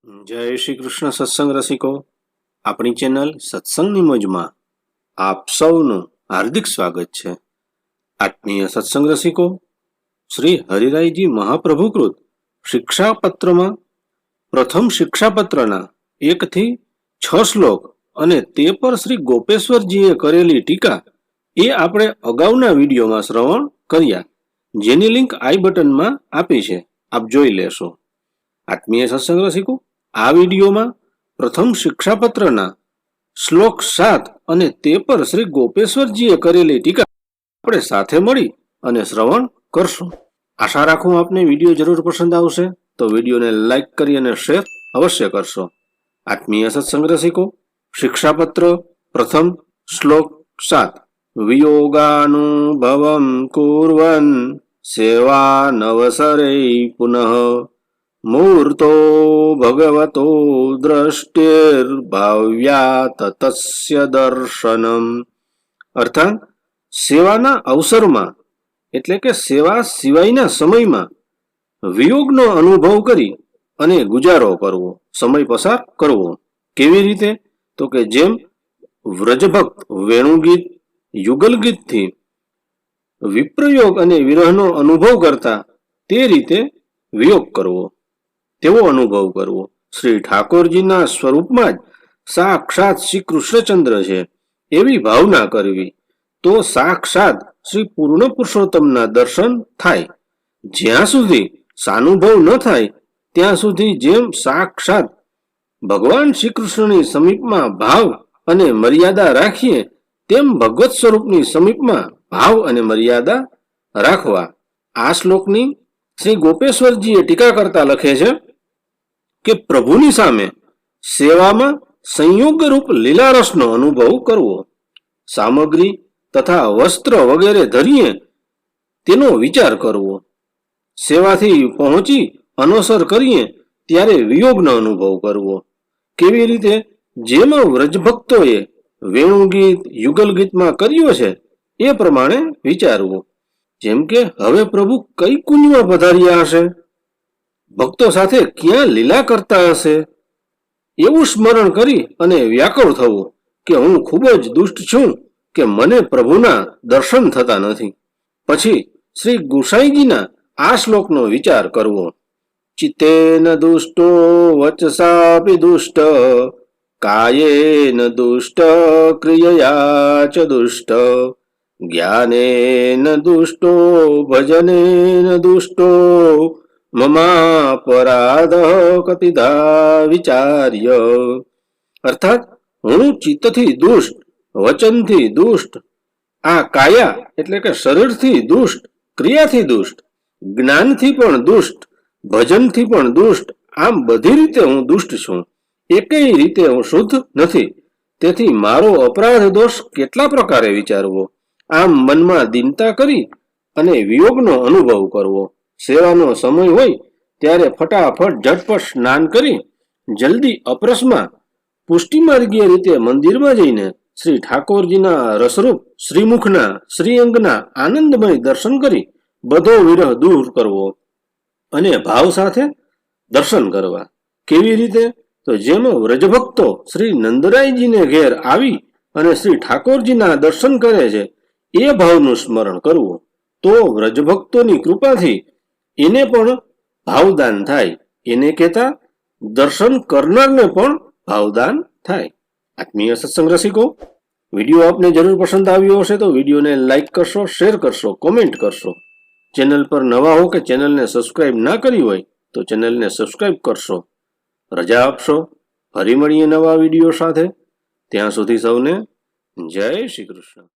જય શ્રી કૃષ્ણ સત્સંગ રસિકો, આપણી ચેનલ સત્સંગની મોજમાં આપ સૌનું હાર્દિક સ્વાગત છે. આત્મીય સત્સંગ રસિકો, શ્રી હરિરાયજી મહાપ્રભુકૃત શિક્ષાપત્રમાં પ્રથમ શિક્ષાપત્રના 1 થી 6 શ્લોક અને તે પર શ્રી ગોપેશ્વરજીએ કરેલી ટીકા એ આપણે અગાઉના વિડીયોમાં શ્રવણ કર્યા, જેની લિંક આઈ બટનમાં આપી છે, આપ જોઈ લેશો. આત્મીય સત્સંગ રસિકો, આ વિડીયોમાં પ્રથમ શિક્ષાપત્રના શ્લોક 7 અને તે પર શ્રી ગોપેશ્વરજીએ કરેલી ટીકા આપણે સાથે મળી અને શ્રવણ કરશું. આશા રાખું આપને વિડીયો જરૂર પસંદ આવશે, તો વિડીયોને લાઈક કરી અને શેર અવશ્ય કરશો. આત્મીય સત્સંગ રસિકો, શિક્ષાપત્ર પ્રથમ શ્લોક 7. વિયોગાનુભવમ કુર્વન સેવા નવસરે પુનઃ મૂર્તો ભગવતો દ્રષ્ટિર્ભાવ્યા તતસ્ય દર્શનમ. અર્થાત સેવાના અવસરમાં એટલે કે સેવા સિવાયના સમયમાં વિયોગનો અનુભવ કરી અને ગુજારો કરવો, સમય પસાર કરવો. કેવી રીતે? તો કે જેમ વ્રજભક્ત વેણુગીત યુગલ ગીતથી વિપ્રયોગ અને વિરહનો અનુભવ કરતા તે રીતે વિયોગ કરવો, તેવો અનુભવ કરવો. શ્રી ઠાકોરજીના સ્વરૂપમાં જ સાક્ષાત શ્રી કૃષ્ણચંદ્ર છે એવી ભાવના કરવી, તો સાક્ષાત શ્રી પૂર્ણ પુરુષોત્તમના દર્શન થાય. જ્યાં સુધી સાનુભવ ન થાય ત્યાં સુધી જેમ સાક્ષાત ભગવાન શ્રી કૃષ્ણની સમીપમાં ભાવ અને મર્યાદા રાખીએ તેમ ભગવત સ્વરૂપની સમીપમાં ભાવ અને મર્યાદા રાખવા. આ શ્લોકની શ્રી ગોપેશ્વરજીએ ટીકા કરતા લખે છે કે પ્રભુની સામે સેવામાં સંયોગરૂપ લીલારસનો અનુભવ કરવો, સામગ્રી તથા વસ્ત્ર વગેરે ધરીએ તેનો વિચાર કરવો, સેવાથી પહોંચી અનોસર કરીએ ત્યારે વિયોગનો અનુભવ કરવો. કેવી રીતે? જેમાં વ્રજભક્તોએ વેણુગીત યુગલ ગીતમાં કર્યો છે એ પ્રમાણે વિચારવું. જેમ કે હવે પ્રભુ કઈ કુંજમાં પધાર્યા હશે, ભક્તો સાથે ક્યાં લીલા કરતા હશે, એવું સ્મરણ કરી અને વ્યાકુળ થવું કે હું ખૂબ જ દુષ્ટ છું કે મને પ્રભુના દર્શન થતા નથી. પછી શ્રી ગુસાઈજીના આ શ્લોકનો વિચાર કરવો. ચિત્તેન દુષ્ટો વચસાપી દુષ્ટ, કાયેન દુષ્ટ ક્રિયયા ચ દુષ્ટ, જ્ઞાનેન દુષ્ટો ભજનેન દુષ્ટો, મમાપરાધ કતિધા વિચાર્ય. અર્થાત હું ચિત્તથી દુષ્ટ, વચનથી દુષ્ટ, આ કાયા એટલે કે શરીરથી દુષ્ટ, ક્રિયાથી દુષ્ટ, જ્ઞાનથી પણ દુષ્ટ, ભજનથી પણ દુષ્ટ, આમ બધી રીતે હું દુષ્ટ છું, એકેય રીતે હું શુદ્ધ નથી. તેથી મારો અપરાધ દોષ કેટલા પ્રકારે વિચારવો. આમ મનમાં દીનતા કરી અને વિયોગનો અનુભવ કરવો. સેવાનો સમય હોય ત્યારે ફટાફટ ઝટપટ સ્નાન કરી જલ્દી અપરસમાં પુષ્ટિમાર્ગીય રીતે મંદિરમાં જઈને શ્રી ઠાકોરજીના રસરૂપ શ્રીમુખના શ્રીઅંગના આનંદમય દર્શન કરી બધો વિરહ દૂર કરવો અને ભાવ સાથે દર્શન કરવા. કેવી રીતે? તો જેમ વ્રજભક્તો શ્રી નંદરાયજીને ઘેર આવી અને શ્રી ઠાકોરજીના દર્શન કરે છે એ ભાવનું સ્મરણ કરવું, તો વ્રજભક્તોની કૃપાથી એને પણ ભાવદાન થાય, એને કહેતા દર્શન કરનારને પણ ભાવદાન થાય. આત્મીય સત્સંગ રસિકો, વિડીયો આપને જરૂર પસંદ આવ્યો હશે તો વિડીયોને લાઈક કરશો, શેર કરશો, કોમેન્ટ કરશો. ચેનલ પર નવા હો કે ચેનલને સબસ્ક્રાઇબ ના કરી હોય તો ચેનલને સબસ્ક્રાઇબ કરશો. રજા આપશો. ફરી મળીએ નવા વિડીયો સાથે. ત્યાં સુધી સૌને જય શ્રી કૃષ્ણ.